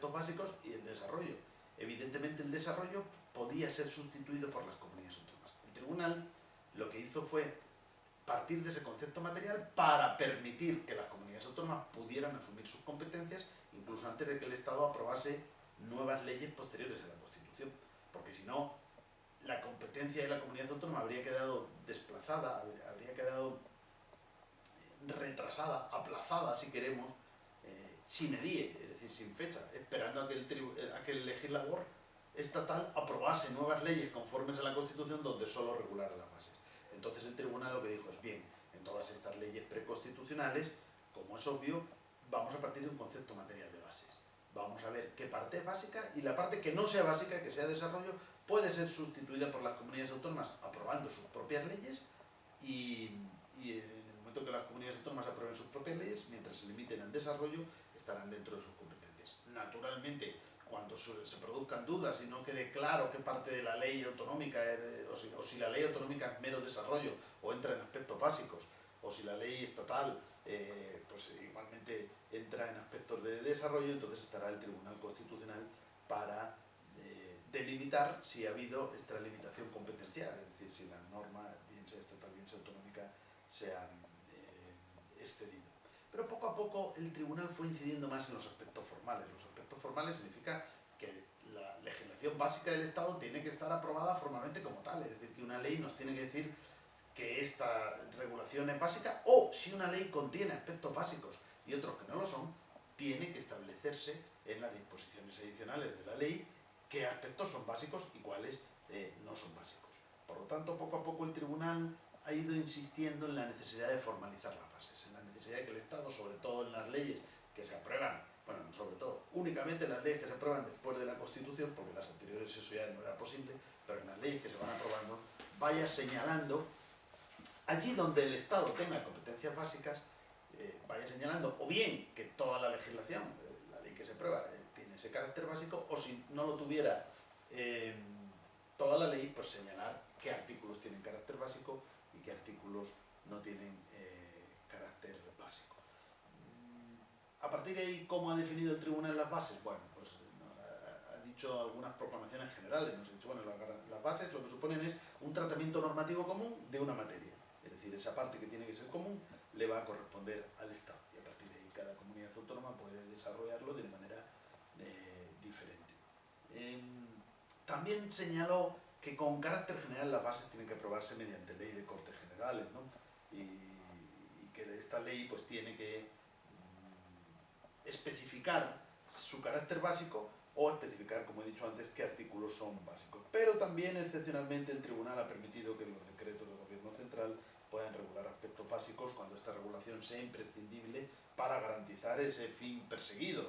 aspectos básicos y el desarrollo. Evidentemente el desarrollo podía ser sustituido por las comunidades autónomas. El tribunal lo que hizo fue partir de ese concepto material para permitir que las comunidades autónomas pudieran asumir sus competencias incluso antes de que el Estado aprobase nuevas leyes posteriores a la Constitución, porque si no, la competencia de la comunidad autónoma habría quedado desplazada, habría quedado retrasada, aplazada si queremos, sin edie, es decir, sin fecha, esperando a que el legislador estatal aprobase nuevas leyes conformes a la Constitución donde solo regulara las bases. Entonces el tribunal lo que dijo es, bien, en todas estas leyes preconstitucionales, como es obvio, vamos a partir de un concepto material de bases. Vamos a ver qué parte es básica y la parte que no sea básica, que sea desarrollo, puede ser sustituida por las comunidades autónomas aprobando sus propias leyes y en el momento que las comunidades autónomas aprueben sus propias leyes, mientras se limiten al desarrollo, estarán dentro de sus competencias. Naturalmente, cuando se produzcan dudas y no quede claro qué parte de la ley autonómica o si la ley autonómica es mero desarrollo o entra en aspectos básicos, o si la ley estatal pues igualmente entra en aspectos de desarrollo, entonces estará el Tribunal Constitucional para delimitar si ha habido extralimitación competencial, es decir, si la norma, bien sea estatal, bien sea autonómica, se han excedido. Pero poco a poco el tribunal fue incidiendo más en los aspectos formales. Los aspectos formales significa que la legislación básica del Estado tiene que estar aprobada formalmente como tal, es decir, que una ley nos tiene que decir que esta regulación es básica, o si una ley contiene aspectos básicos y otros que no lo son, tiene que establecerse en las disposiciones adicionales de la ley qué aspectos son básicos y cuáles no son básicos. Por lo tanto, poco a poco el tribunal ha ido insistiendo en la necesidad de formalizar las bases, en la necesidad de que el Estado, sobre todo en las leyes que se aprueban, bueno, no sobre todo, únicamente en las leyes que se aprueban después de la Constitución, porque las anteriores eso ya no era posible, pero en las leyes que se van aprobando, vaya señalando, allí donde el Estado tenga competencias básicas, vaya señalando, o bien que toda la legislación, la ley que se aprueba, tiene ese carácter básico, o si no lo tuviera toda la ley, pues señalar qué artículos tienen carácter básico y qué artículos no tienen carácter básico. A partir de ahí, ¿cómo ha definido el tribunal las bases? Bueno, pues ha dicho algunas proclamaciones generales, nos ha dicho, bueno, las bases lo que suponen es un tratamiento normativo común de una materia, es decir, esa parte que tiene que ser común le va a corresponder al Estado y a partir de ahí cada comunidad autónoma puede desarrollarlo de manera diferente. También señaló que con carácter general las bases tienen que aprobarse mediante ley de Cortes Generales, ¿no? y que esta ley pues tiene que especificar su carácter básico o especificar, como he dicho antes, qué artículos son básicos. Pero también, excepcionalmente, el tribunal ha permitido que los decretos del Gobierno Central puedan regular aspectos básicos cuando esta regulación sea imprescindible para garantizar ese fin perseguido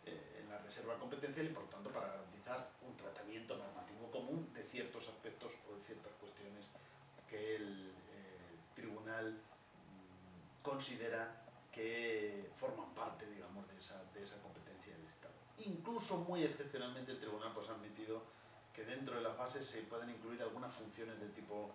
en la reserva competencial y, por tanto, para garantizar un tratamiento normativo común de ciertos aspectos o de ciertas cuestiones que el tribunal considera que forman parte, digamos, de esa competencia del Estado. Incluso, muy excepcionalmente, el tribunal pues, ha admitido que dentro de las bases se pueden incluir algunas funciones de tipo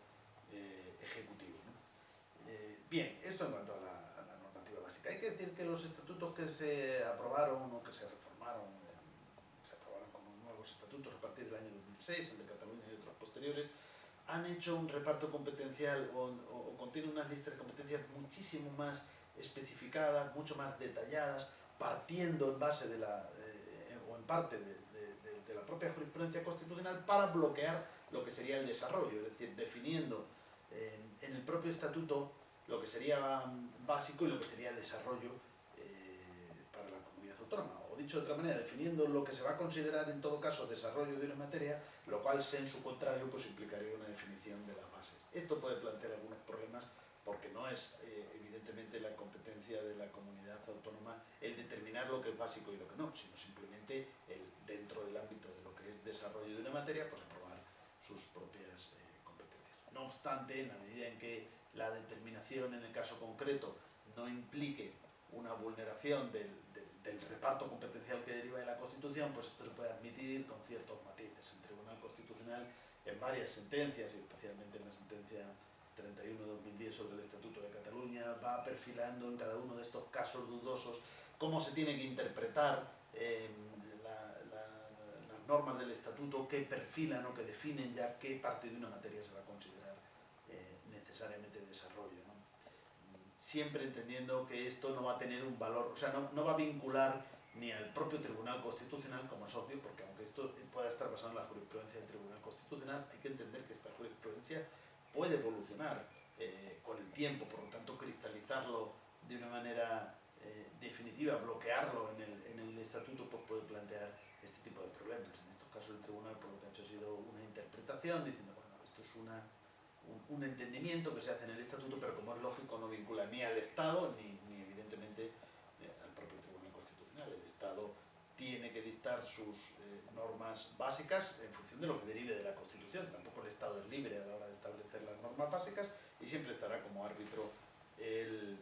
ejecutivo, ¿no? Bien, esto en cuanto a la normativa básica. Hay que decir que los estatutos que se aprobaron o que se reformaron, se aprobaron como nuevos estatutos a partir del año 2006, el de Cataluña y otros posteriores, han hecho un reparto competencial o contienen unas listas de competencias muchísimo más especificadas, mucho más detalladas, partiendo en base de o en parte de la propia jurisprudencia constitucional para bloquear lo que sería el desarrollo, es decir, definiendo en el propio estatuto lo que sería básico y lo que sería desarrollo para la comunidad autónoma, o dicho de otra manera, definiendo lo que se va a considerar en todo caso desarrollo de una materia, lo cual, en su contrario, pues implicaría una definición de las bases. Esto puede plantear algunos problemas porque no es evidentemente la competencia de la comunidad autónoma el determinar lo que es básico y lo que no, sino simplemente dentro del ámbito de lo que es desarrollo de una materia, pues aprobar sus propias competencias. No obstante, en la medida en que la determinación en el caso concreto no implique una vulneración del reparto competencial que deriva de la Constitución, pues esto se puede admitir con ciertos matices. El Tribunal Constitucional, en varias sentencias, y especialmente en la sentencia 31/2010 sobre el Estatuto de Cataluña, va perfilando en cada uno de estos casos dudosos cómo se tiene que interpretar normas del estatuto que perfilan o que definen ya qué parte de una materia se va a considerar necesariamente desarrollo, ¿no? Siempre entendiendo que esto no va a tener un valor, o sea, no va a vincular ni al propio Tribunal Constitucional, como es obvio, porque aunque esto pueda estar basado en la jurisprudencia del Tribunal Constitucional, hay que entender que esta jurisprudencia puede evolucionar con el tiempo, por lo tanto cristalizarlo de una manera definitiva, bloquearlo en el estatuto, pues puede plantear este tipo de problemas. En estos casos el tribunal por lo que ha hecho ha sido una interpretación diciendo, bueno, esto es un entendimiento que se hace en el estatuto, pero como es lógico no vincula ni al Estado ni evidentemente al propio Tribunal Constitucional. El Estado tiene que dictar sus normas básicas en función de lo que derive de la Constitución. Tampoco el Estado es libre a la hora de establecer las normas básicas y siempre estará como árbitro el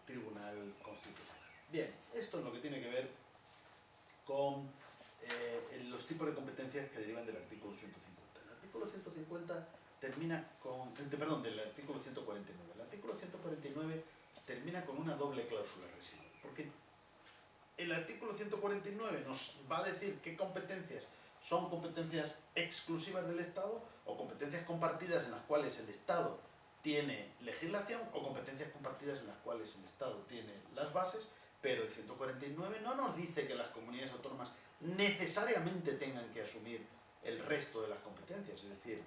Tribunal Constitucional. Bien, esto es lo que tiene que ver con los tipos de competencias que derivan del artículo 150. El artículo 150 termina con, perdón, del artículo 149. El artículo 149 termina con una doble cláusula residual, porque el artículo 149 nos va a decir qué competencias son competencias exclusivas del Estado o competencias compartidas en las cuales el Estado tiene legislación o competencias compartidas en las cuales el Estado tiene las bases, pero el 149 no nos dice que las comunidades autónomas necesariamente tengan que asumir el resto de las competencias, es decir,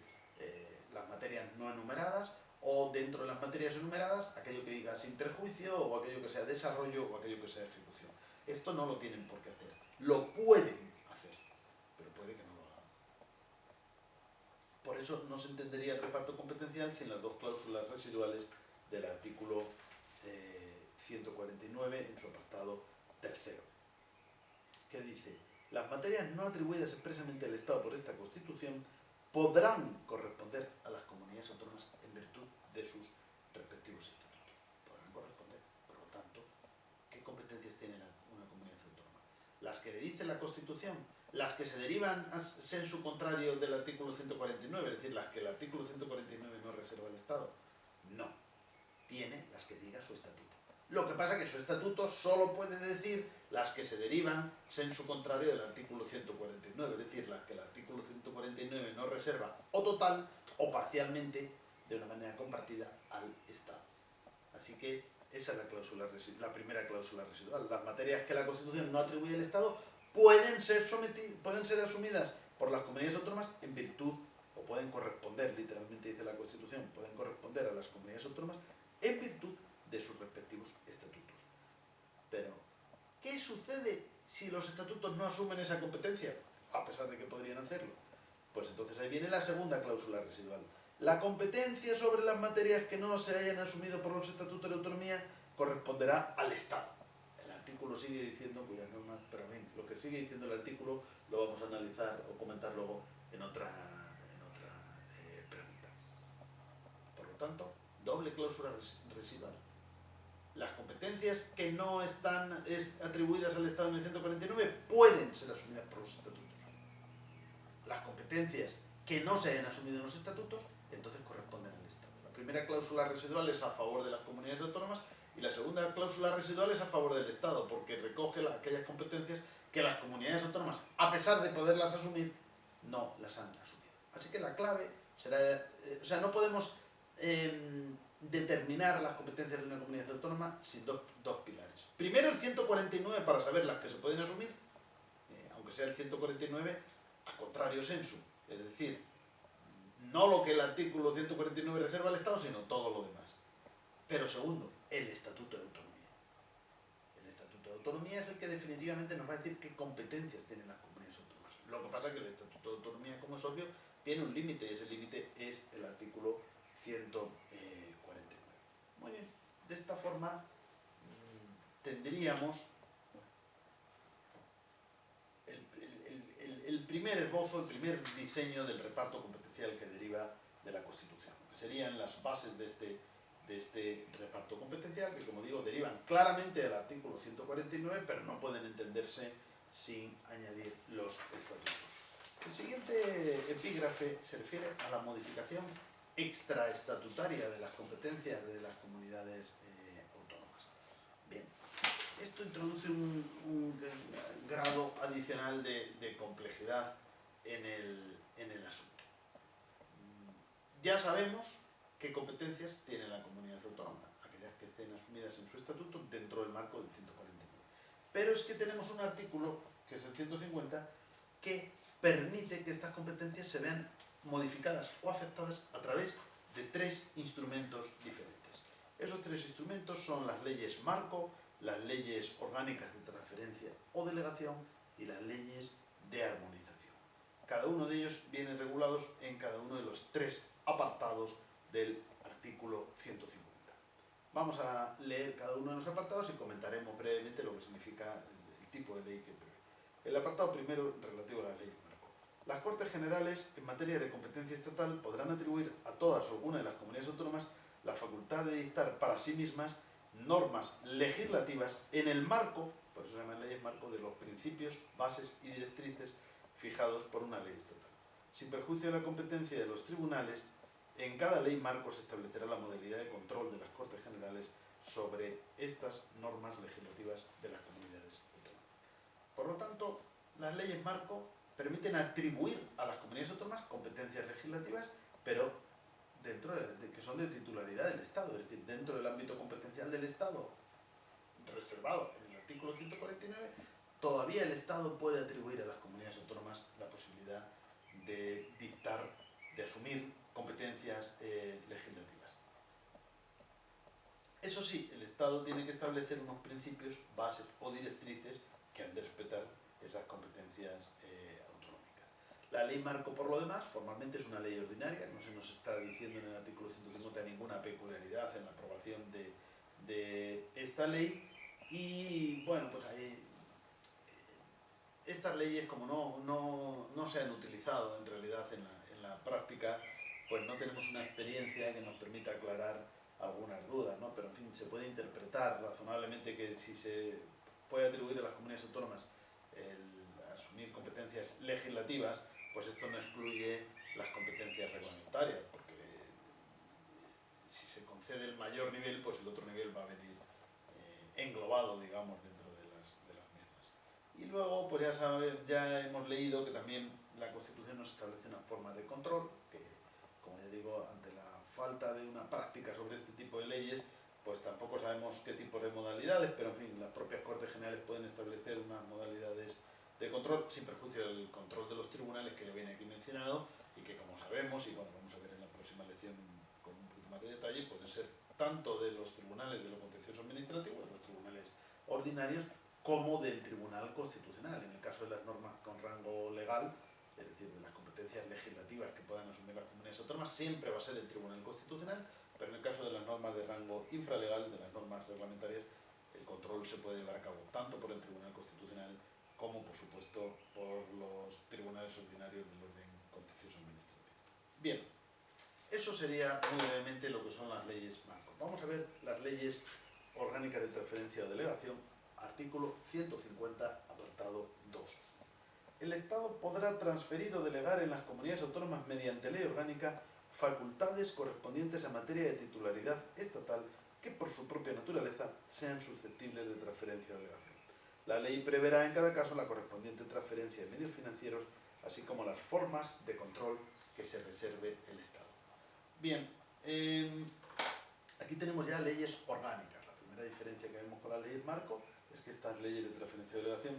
las materias no enumeradas o dentro de las materias enumeradas aquello que diga sin perjuicio o aquello que sea desarrollo o aquello que sea ejecución. Esto no lo tienen por qué hacer, lo pueden hacer, pero puede que no lo hagan. Por eso no se entendería el reparto competencial sin las dos cláusulas residuales del artículo 149 en su apartado tercero, que dice: las materias no atribuidas expresamente al Estado por esta Constitución podrán corresponder a las comunidades autónomas en virtud de sus respectivos estatutos. Podrán corresponder, por lo tanto, ¿qué competencias tiene una comunidad autónoma? Las que le dice la Constitución, las que se derivan en su contrario del artículo 149, es decir, las que el artículo 149 no reserva al Estado. No, tiene las que diga su estatuto. Lo que pasa es que su estatuto solo puede decir las que se derivan en su contrario del artículo 149, es decir, las que el artículo 149 no reserva o total o parcialmente de una manera compartida al Estado. Así que esa es la primera cláusula residual. Las materias que la Constitución no atribuye al Estado pueden ser asumidas por las comunidades autónomas en virtud, o pueden corresponder, literalmente dice la Constitución, pueden corresponder a las comunidades autónomas en virtud de sus respectivos estatutos. Pero, ¿qué sucede si los estatutos no asumen esa competencia? A pesar de que podrían hacerlo. Pues entonces ahí viene la segunda cláusula residual. La competencia sobre las materias que no se hayan asumido por los estatutos de autonomía corresponderá al Estado. El artículo sigue diciendo, cuyas normas, pero bien, lo que sigue diciendo el artículo lo vamos a analizar o comentar luego en otra pregunta. Por lo tanto, doble cláusula residual. Las competencias que no están atribuidas al Estado en el 149 pueden ser asumidas por los estatutos. Las competencias que no se hayan asumido en los estatutos, entonces corresponden al Estado. La primera cláusula residual es a favor de las comunidades autónomas y la segunda cláusula residual es a favor del Estado, porque recoge aquellas competencias que las comunidades autónomas, a pesar de poderlas asumir, no las han asumido. Así que la clave será, o sea, no podemos determinar las competencias de una comunidad autónoma sin dos pilares. Primero el 149 para saber las que se pueden asumir, aunque sea el 149 a contrario sensu, es decir, no lo que el artículo 149 reserva al Estado, sino todo lo demás. Pero segundo, el Estatuto de Autonomía. El Estatuto de Autonomía es el que definitivamente nos va a decir qué competencias tienen las comunidades autónomas. Lo que pasa es que el Estatuto de Autonomía, como es obvio, tiene un límite y ese límite es el artículo 149. Muy bien, de esta forma tendríamos el primer esbozo, el primer diseño del reparto competencial que deriva de la Constitución, que serían las bases de este reparto competencial, que como digo, derivan claramente del artículo 149, pero no pueden entenderse sin añadir los estatutos. El siguiente epígrafe se refiere a la modificación extraestatutaria de las competencias de las comunidades autónomas. Bien, esto introduce un grado adicional de complejidad en el asunto. Ya sabemos qué competencias tiene la comunidad autónoma, aquellas que estén asumidas en su estatuto dentro del marco del 149. Pero es que tenemos un artículo, que es el 150, que permite que estas competencias se vean modificadas o afectadas a través de 3 instrumentos diferentes. Esos 3 instrumentos son las leyes marco, las leyes orgánicas de transferencia o delegación y las leyes de armonización. Cada uno de ellos viene regulados en cada uno de los 3 apartados del artículo 150. Vamos a leer cada uno de los apartados y comentaremos brevemente lo que significa el tipo de ley que prevé. El apartado primero, relativo a las leyes marco. Las Cortes Generales, en materia de competencia estatal, podrán atribuir a todas o alguna de las comunidades autónomas la facultad de dictar para sí mismas normas legislativas en el marco, por eso se llaman leyes marco, de los principios, bases y directrices fijados por una ley estatal. Sin perjuicio de la competencia de los tribunales, en cada ley marco se establecerá la modalidad de control de las Cortes Generales sobre estas normas legislativas de las comunidades autónomas. Por lo tanto, las leyes marco permiten atribuir a las comunidades autónomas competencias legislativas, pero dentro de que son de titularidad del Estado, es decir, dentro del ámbito competencial del Estado, reservado en el artículo 149, todavía el Estado puede atribuir a las comunidades autónomas la posibilidad de dictar, de asumir competencias legislativas. Eso sí, el Estado tiene que establecer unos principios, bases o directrices que han de respetar esas competencias autonómicas. La ley marco, por lo demás, formalmente es una ley ordinaria, no se nos está diciendo en el artículo 150 ninguna peculiaridad en la aprobación de esta ley, y bueno, pues ahí estas leyes, como no se han utilizado en realidad en la práctica, pues no tenemos una experiencia que nos permita aclarar algunas dudas, ¿no? Pero en fin, se puede interpretar razonablemente que si se puede atribuir a las comunidades autónomas el asumir competencias legislativas, pues esto no excluye las competencias reglamentarias, porque si se concede el mayor nivel, pues el otro nivel va a venir englobado, digamos, dentro de las mismas. Y luego, pues ya hemos leído que también la Constitución nos establece una forma de control, que, como ya digo, ante la falta de una práctica sobre este tipo de leyes, pues tampoco sabemos qué tipo de modalidades, pero en fin, las propias Cortes Generales pueden establecer unas modalidades de control, sin perjuicio del control de los tribunales, que ya viene aquí mencionado, y que, como sabemos, y bueno, vamos a ver en la próxima lección con un poquito más de detalle, puede ser tanto de los tribunales de lo contencioso administrativo, de los tribunales ordinarios, como del Tribunal Constitucional. En el caso de las normas con rango legal, es decir, de las competencias legislativas que puedan asumir las comunidades autónomas, siempre va a ser el Tribunal Constitucional, pero en el caso de las normas de rango infralegal, de las normas reglamentarias, el control se puede llevar a cabo tanto por el Tribunal Constitucional como, por supuesto, por los tribunales ordinarios del orden contencioso administrativo. Bien, eso sería muy brevemente lo que son las leyes marco. Vamos a ver las leyes orgánicas de transferencia o delegación, artículo 150, apartado 2. El Estado podrá transferir o delegar en las comunidades autónomas mediante ley orgánica facultades correspondientes a materia de titularidad estatal que por su propia naturaleza sean susceptibles de transferencia o delegación. La ley preverá en cada caso la correspondiente transferencia de medios financieros, así como las formas de control que se reserve el Estado. Bien, aquí tenemos ya leyes orgánicas. La primera diferencia que vemos con las leyes marco es que estas leyes de transferencia o delegación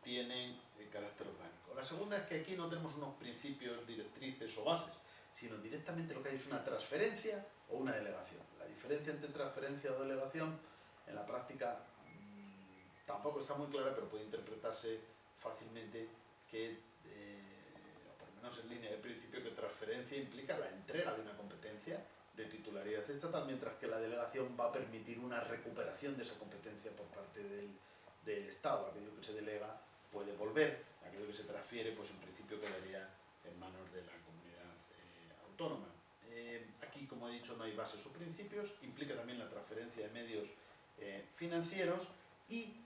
tienen carácter orgánico. La segunda es que aquí no tenemos unos principios, directrices o bases, sino directamente lo que hay es una transferencia o una delegación. La diferencia entre transferencia o delegación en la práctica tampoco está muy clara, pero puede interpretarse fácilmente que, o por lo menos en línea de principio, que transferencia implica la entrega de una competencia de titularidad estatal, mientras que la delegación va a permitir una recuperación de esa competencia por parte del Estado. Aquello que se delega puede volver, aquello que se transfiere, pues en principio quedaría en manos de la comunidad autónoma. Aquí, como he dicho, no hay bases o principios, implica también la transferencia de medios financieros y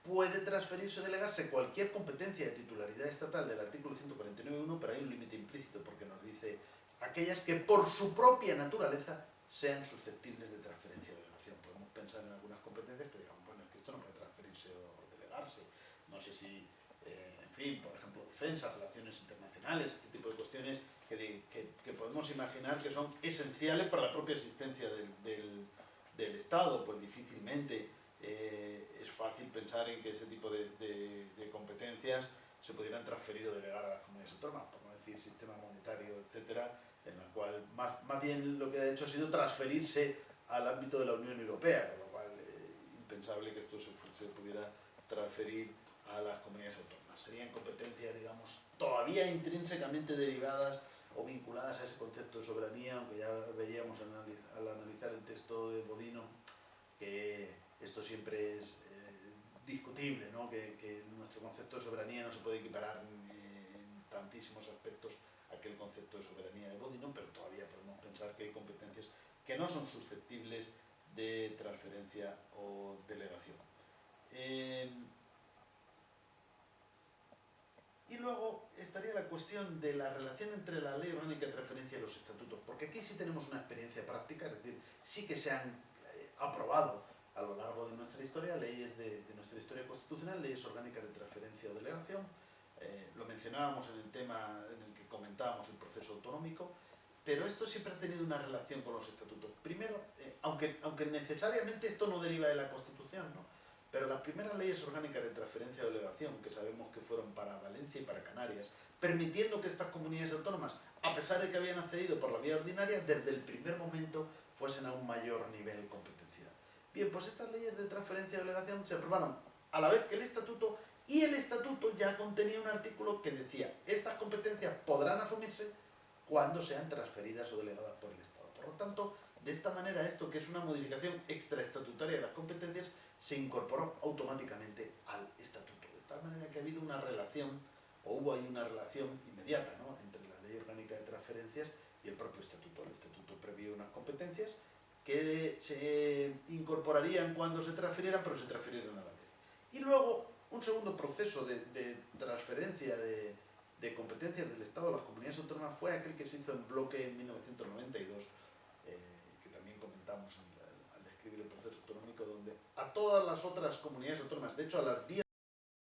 puede transferirse o delegarse cualquier competencia de titularidad estatal del artículo 149.1, pero hay un límite implícito porque nos dice aquellas que por su propia naturaleza sean susceptibles de transferencia o delegación. Podemos pensar en algunas competencias que digamos, bueno, es que esto no puede transferirse o delegarse. No sé si en fin, por ejemplo, defensa, relaciones internacionales, este tipo de cuestiones que podemos imaginar que son esenciales para la propia existencia del Estado, pues difícilmente es fácil pensar en que ese tipo de competencias se pudieran transferir o delegar a las comunidades autónomas, por no decir sistema monetario, etcétera, en la cual más bien lo que ha hecho ha sido transferirse al ámbito de la Unión Europea, con lo cual impensable que esto se pudiera transferir a las comunidades autónomas. Serían competencias, digamos, todavía intrínsecamente derivadas o vinculadas a ese concepto de soberanía, aunque ya veíamos al analizar el texto de Bodino que esto siempre es discutible, ¿no? Que nuestro concepto de soberanía no se puede equiparar en tantísimos aspectos a aquel concepto de soberanía de Bodino, pero todavía podemos pensar que hay competencias que no son susceptibles de transferencia o delegación. Y luego estaría la cuestión de la relación entre la ley orgánica de transferencia y los estatutos, porque aquí sí tenemos una experiencia práctica, es decir, sí que se han aprobado a lo largo de nuestra historia leyes de nuestra historia constitucional, leyes orgánicas de transferencia o delegación. Lo mencionábamos en el tema en el que comentábamos el proceso autonómico, pero esto siempre ha tenido una relación con los estatutos. Primero, aunque necesariamente esto no deriva de la Constitución, ¿no? Pero las primeras leyes orgánicas de transferencia o delegación, que sabemos que fueron para Valencia y para Canarias, permitiendo que estas comunidades autónomas, a pesar de que habían accedido por la vía ordinaria, desde el primer momento fuesen a un mayor nivel competencial. Bien, pues estas leyes de transferencia o delegación se aprobaron a la vez que el estatuto, y el estatuto ya contenía un artículo que decía: estas competencias podrán asumirse cuando sean transferidas o delegadas por el Estado. Por lo tanto, de esta manera, esto que es una modificación extraestatutaria de las competencias se incorporó automáticamente al estatuto, de tal manera que ha habido una relación, o hubo ahí una relación inmediata, ¿no?, entre la ley orgánica de transferencias y el propio estatuto. El estatuto previó unas competencias que se incorporarían cuando se transfirieran, pero se transfirieron a la vez. Y luego, un segundo proceso de transferencia de competencias del Estado a las comunidades autónomas fue aquel que se hizo en bloque en 1992, que también comentamos al describir el proceso autonómico, donde a todas las otras comunidades autónomas, de hecho a las 10